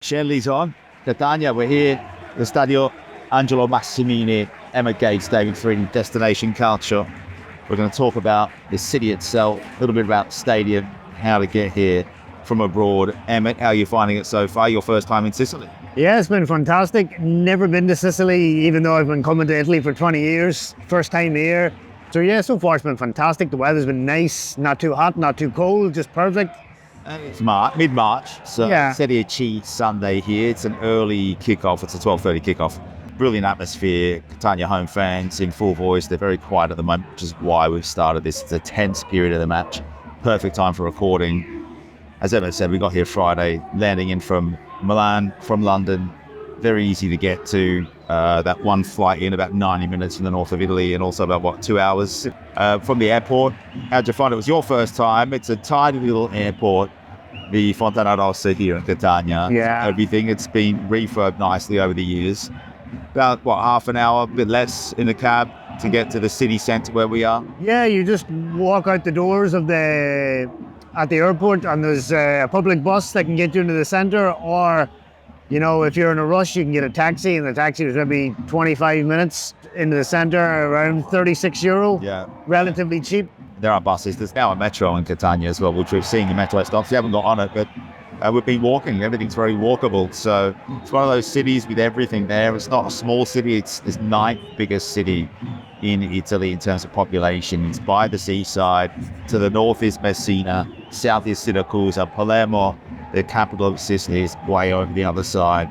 Shelley's on. Catania, we're here at the Stadio Angelo Massimini, Emma Gates, David Frieden, Destination Culture. We're going to talk about the city itself, a little bit about the stadium, how to get here from abroad. Emma, how are you finding it so far? Your first time in Sicily? Yeah, it's been fantastic. Never been to Sicily, even though I've been coming to Italy for 20 years. First time here. So yeah, so far it's been fantastic. The weather's been nice, not too hot, not too cold, just perfect. It's mid-March, so Yeah. Serie C Sunday here. It's an early kickoff. It's a 12:30 kickoff. Brilliant atmosphere. Catania home fans in full voice. They're very quiet at the moment, which is why we've started this. It's a tense period of the match. Perfect time for recording. As Emma said, we got here Friday, landing in from Milan, from London. Very easy to get to. That one flight in about 90 minutes from the north of Italy, and also about 2 hours from the airport. How'd you find it? It was your first time. It's a tiny little airport, the Fontana Rossa here in Catania. Yeah. Everything, it's been refurbed nicely over the years. About half an hour, a bit less in a cab to get to the city centre where we are. Yeah, you just walk out the doors at the airport, and there's a public bus that can get you into the centre, or you know, if you're in a rush, you can get a taxi, and the taxi is maybe 25 minutes into the centre, around €36. Yeah. Relatively cheap. There are buses. There's now a metro in Catania as well, which we've seen in metro stops. We haven't got on it, but we've been walking. Everything's very walkable. So it's one of those cities with everything there. It's not a small city. It's the ninth biggest city in Italy in terms of population. It's by the seaside. To the north is Messina, south is Siracusa, Palermo, the capital of Sicily, is way over the other side.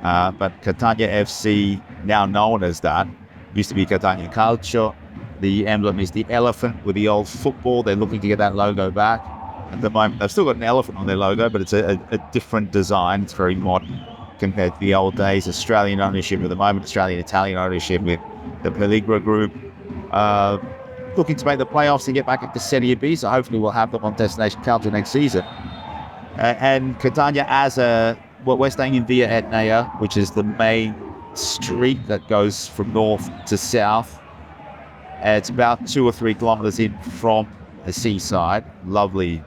But Catania FC, now known as that, used to be Catania Calcio. The emblem is the elephant with the old football. They're looking to get that logo back. At the moment, they've still got an elephant on their logo, but it's a different design. It's very modern compared to the old days. Australian ownership at the moment, Australian-Italian ownership with the Pelligra Group. Looking to make the playoffs and get back into Serie B, so hopefully we'll have them on Destination Culture next season. And Catania we're staying in Via Etnea, which is the main street that goes from north to south. It's about 2 or 3 kilometers in from the seaside. Lovely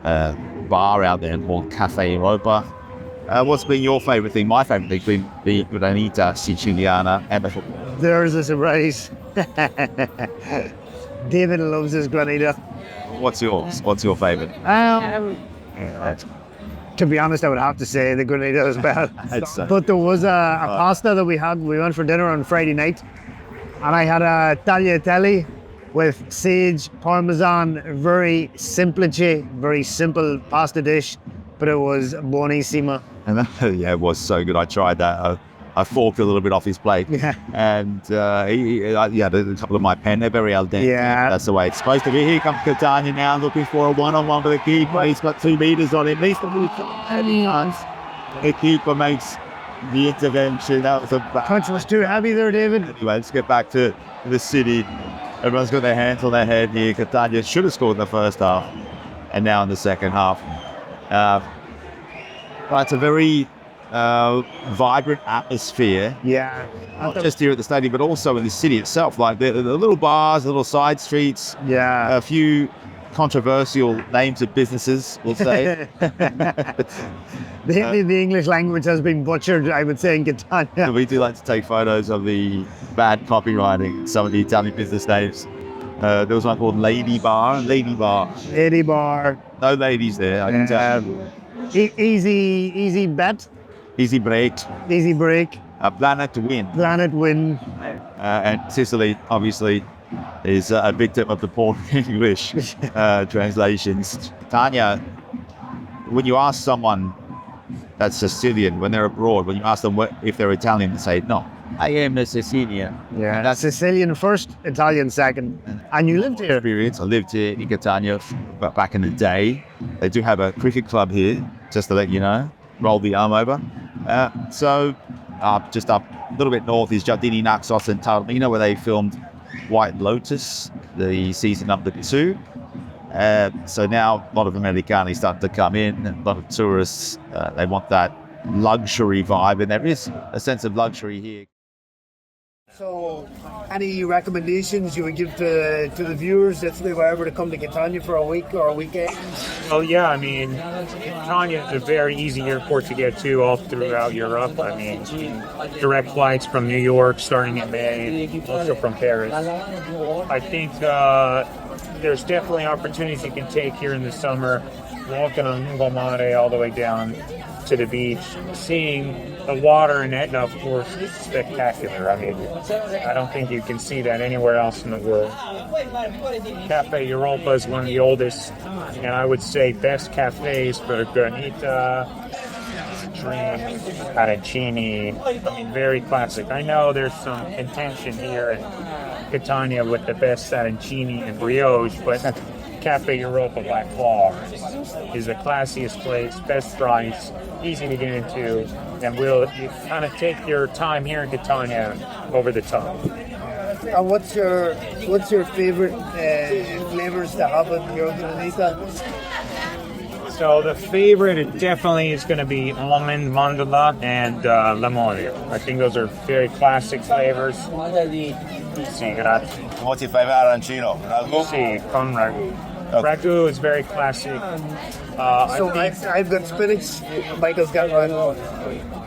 bar out there called Cafe Europa. What's been your favourite thing? My favourite thing's been the Granita Siciliana. There's a surprise. David loves his granita. What's yours? What's your favourite? To be honest, I would have to say the granita is bad. But there was a pasta that we had. We went for dinner on Friday night, and I had a tagliatelle with sage, parmesan, very simple pasta dish, but it was buonissima. And yeah, it was so good. I tried that. I forked a little bit off his plate. Yeah. And he had a couple of my pen. They're very al dente. Yeah. That's the way it's supposed to be. Here comes Catania now, looking for a one-on-one with the keeper. He's got 2 meters on him. Needs to move. The keeper makes the intervention. That was a bad Punch was too heavy there, David. Anyway, let's get back to the city. Everyone's got their hands on their head here. Catania should have scored in the first half, and now in the second half. But it's a very vibrant atmosphere. Yeah. Not just here at the stadium, but also in the city itself. Like the little bars, the little side streets, Yeah. a few controversial names of businesses, we'll say. The English language has been butchered, I would say, in Catania. We do like to take photos of the bad copywriting, some of the Italian business names. There was one called Lady Bar. Lady Bar. No ladies there. I can tell. Easy bet. Easy break. Easy break. Planet Win. Planet Win. And Sicily, obviously, is a victim of the poor English translations. Tanya, when you ask someone that's Sicilian, when they're abroad, when you ask them if they're Italian, they say, no, I am a Sicilian. Yeah. That's Sicilian first, Italian second. And you lived here. Experience. I lived here in Catania back in the day. They do have a cricket club here, just to let you know. Roll the arm over. So just up a little bit north is Giardini Naxos and Taormina, where they filmed White Lotus, the season number 2. So now a lot of Americani starting to come in, a lot of tourists. They want that luxury vibe, and there is a sense of luxury here. So, any recommendations you would give to the viewers if they were ever to come to Catania for a week or a weekend? Oh yeah, I mean, Catania is a very easy airport to get to all throughout Europe. I mean, direct flights from New York starting in May, also from Paris. I think there's definitely opportunities you can take here in the summer, walking on Lungomare all the way down to the beach, seeing the water in Etna, of course, is spectacular. I mean, I don't think you can see that anywhere else in the world. Cafe Europa is one of the oldest, and I would say best cafes for granita, drinks, arancini. I mean, very classic. I know there's some contention here in Catania with the best arancini and brioche, but Cafe Europa by far is the classiest place, best price, easy to get into, and you kind of take your time here in Catania over the top. What's your favorite flavors to have in your granita? So the favorite definitely is going to be almond, mandorla, and limone. I think those are very classic flavors. Sì, grazie. What's your favorite arancino? Sì, con ragu. Ragu is very classic. I've got spinach. Michael's got one.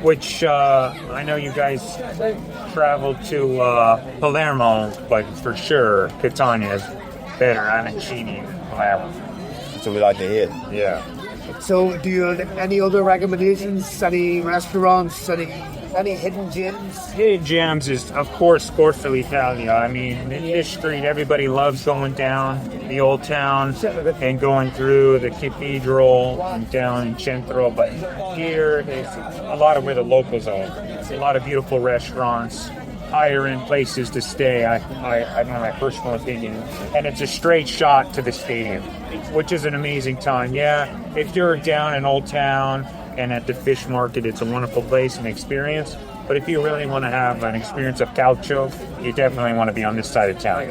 Which I know you guys traveled to Palermo, but for sure Catania is better arancini than Palermo. That's what we like to hear. Yeah. So, do you have any other recommendations? Any restaurants? Any hidden gems? Hidden gems is, of course, Corso Italia. I mean, in this street, everybody loves going down the old town and going through the cathedral and down in Centro. But here is a lot of where the locals are. A lot of beautiful restaurants, higher end places to stay. I know my personal opinion. And it's a straight shot to the stadium, which is an amazing time. Yeah, if you're down in Old Town and at the fish market, it's a wonderful place and experience. But if you really want to have an experience of calcio, you definitely want to be on this side of town.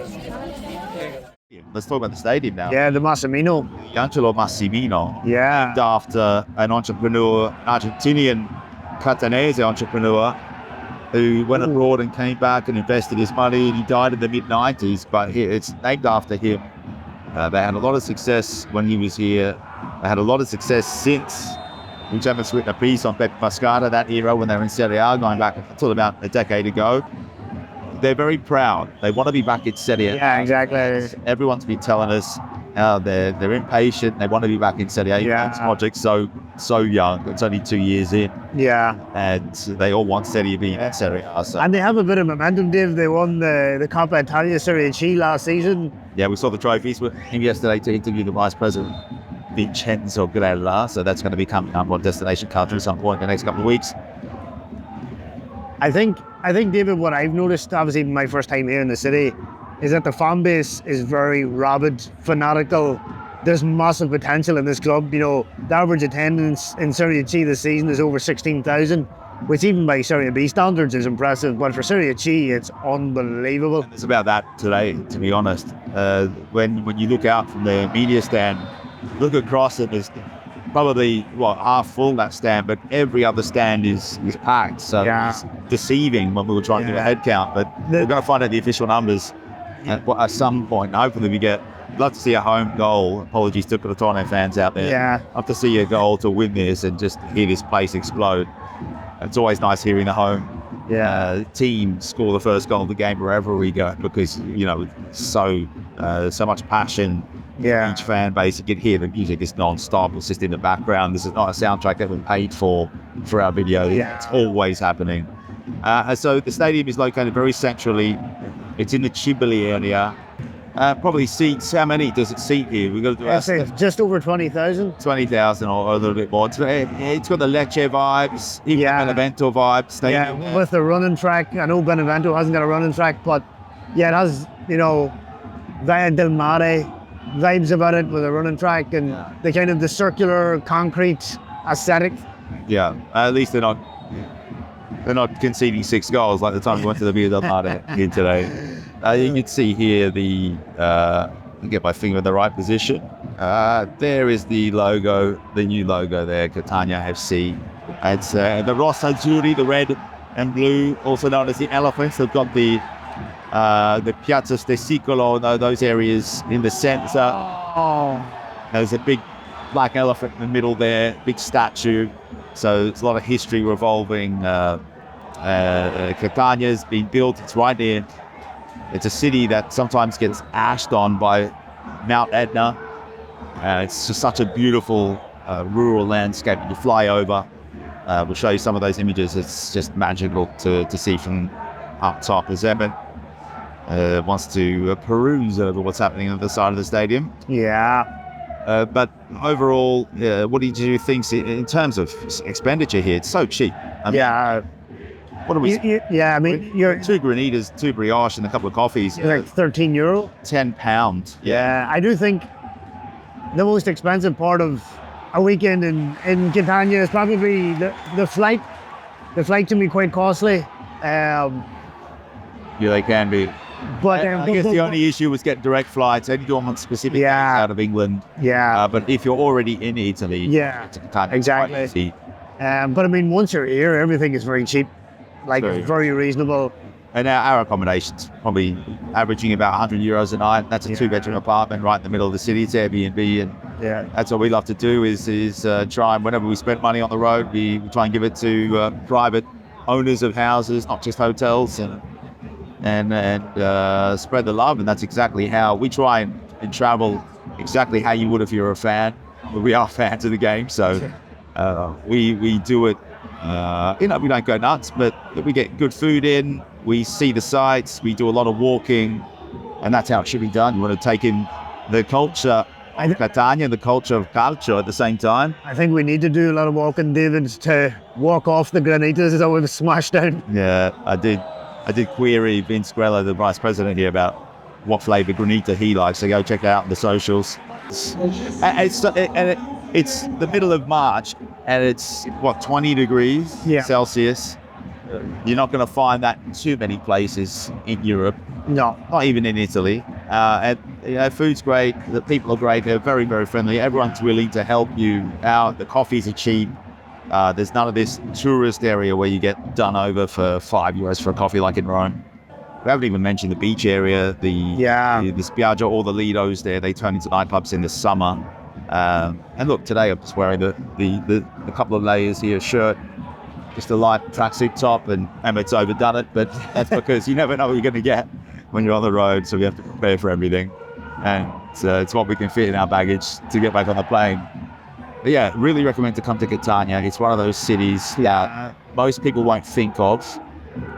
Let's talk about the stadium now. Yeah, the Massimino. Angelo Massimino. Yeah. Named after an entrepreneur, Argentinian Catanese entrepreneur, who went abroad and came back and invested his money. He died in the mid-90s, but it's named after him. They had a lot of success when he was here. They had a lot of success since. We just written a piece on Pepe Mascata, that era when they were in Serie A, going back until about a decade ago. They're very proud. They want to be back in Serie A. Yeah, exactly. Everyone's been telling us they're impatient. They want to be back in Serie A. Yeah. This project's so young. It's only 2 years in. Yeah. And they all want Serie B and Serie A. So. And they have a bit of momentum, Dave. They won the Coppa Italia Serie C last season. Yeah, we saw the trophies with him yesterday to interview the Vice President, Vincenzo Grella. So that's going to be coming up on Destination Culture at some point in the next couple of weeks. I think, David, what I've noticed, obviously my first time here in the city, is that the fan base is very rabid, fanatical. There's massive potential in this club. You know, the average attendance in Serie C this season is over 16,000, which even by Serie B standards is impressive. But for Serie C, it's unbelievable. It's about that today, to be honest. When you look out from the media stand, look across it, there's probably half full that stand, but every other stand is packed. So it's deceiving when we were trying to do a head count. But we're going to find out the official numbers at some point. Hopefully we get. Love to see a home goal. Apologies to Crotone fans out there. Yeah. Love to see a goal to win this and just hear this place explode. It's always nice hearing the home team score the first goal of the game wherever we go, because so much passion. Yeah. Each fan base, you can hear the music is non-stop. It's just in the background. This is not a soundtrack that we paid for our video. Yeah. It's always happening. So the stadium is located very centrally. It's in the Ciboli area. Probably seats. How many does it seat here? We've got to do just over 20,000. 20,000 or a little bit more. It's got the Lecce vibes, even Benevento vibes. Stadium. Yeah, with the running track. I know Benevento hasn't got a running track, but it has, Via del Mare vibes about it with a running track and the kind of the circular concrete aesthetic. Yeah, at least they're not conceding 6 goals like the time we went to the Via del Mare here today. You can see here get my finger in the right position. There is the logo, the new logo there, Catania FC. It's the Rosso Azzurri, the red and blue, also known as the elephants. They've got the Piazza del Secolo, those areas in the center. Oh, There's a big black elephant in the middle there, big statue. So it's a lot of history revolving. Catania's been built, it's right there. It's a city that sometimes gets ashed on by Mount Etna. It's just such a beautiful rural landscape. You fly over. We'll show you some of those images. It's just magical to see from up top as Emmett wants to peruse over what's happening on the side of the stadium. yeah. But overall, what did you think in terms of expenditure here? It's so cheap. I mean, Yeah. what are we? Yeah, I mean, you're 2 granitas, 2 brioche, and a couple of coffees. like €13. £10. Yeah, I do think the most expensive part of a weekend in Catania is probably the flight. The flight can be quite costly. Yeah, they can be. But I guess the only issue was getting direct flights. Only go on specific days Yeah. out of England. yeah, But if you're already in Italy, Yeah, it's quite exactly. easy. but I mean, once you're here, everything is very cheap, like Very. very reasonable. And our accommodation's probably averaging about €100 a night. That's a Yeah. 2-bedroom apartment right in the middle of the city. It's Airbnb, and Yeah, that's what we love to do is try, and whenever we spend money on the road, we try and give it to private owners of houses, not just hotels, and spread the love. And that's exactly how we try and travel, exactly how you would if you're a fan. But we are fans of the game, so we do it. We don't go nuts, but we get good food in. We see the sights. We do a lot of walking, and that's how it should be done. You want to take in the culture of Catania, the culture of calcio at the same time. I think we need to do a lot of walking, David, to walk off the granitas that we've smashed down. Yeah, I did query Vince Grella, the vice president here, about what flavor granita he likes. So go check it out on the socials. It's the middle of March, and it's 20 degrees Yeah. Celsius. You're not going to find that in too many places in Europe, No, not even in Italy. And food's great. The people are great. They're very, very friendly. Everyone's willing to help you out. The coffees are cheap. There's none of this tourist area where you get done over for €5 for a coffee like in Rome. We haven't even mentioned the beach area, the Spiaggia, all the Lidos there. They turn into nightclubs in the summer. And look, today I'm just wearing the couple of layers here shirt, just a light tracksuit top, and Emmett's overdone it, but that's because you never know what you're going to get when you're on the road, so we have to prepare for everything. And it's what we can fit in our baggage to get back on the plane. But yeah, really recommend to come to Catania. It's one of those cities that most people won't think of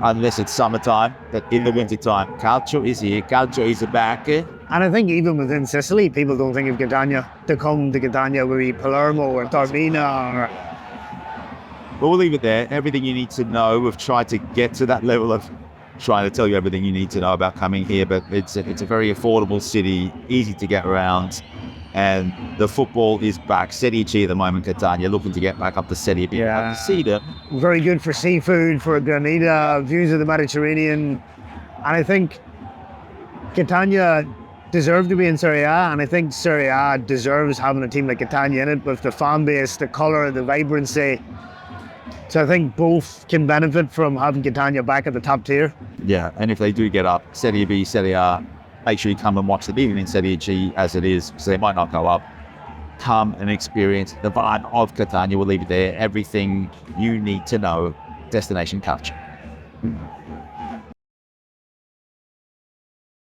unless it's summertime, but in the wintertime, calcio is here, calcio is back. and I think even within Sicily, people don't think of Catania. To come to Catania would be Palermo or Taormina. But we'll leave it there. Everything you need to know. We've tried to get to that level of trying to tell you everything you need to know about coming here, but it's a very affordable city, easy to get around, and the football is back. Serie C at the moment, Catania, looking to get back up to Serie B. Yeah. To see them. Very good for seafood, for granita, views of the Mediterranean. And I think Catania deserve to be in Serie A, and I think Serie A deserves having a team like Catania in it with the fan base, the colour, the vibrancy. So I think both can benefit from having Catania back at the top tier. Yeah, and if they do get up, Serie B, Serie A, make sure you come and watch them, even in Serie G as it is, so they might not go up. Come and experience the vibe of Catania. We'll leave it there. Everything you need to know, Destination Calcio.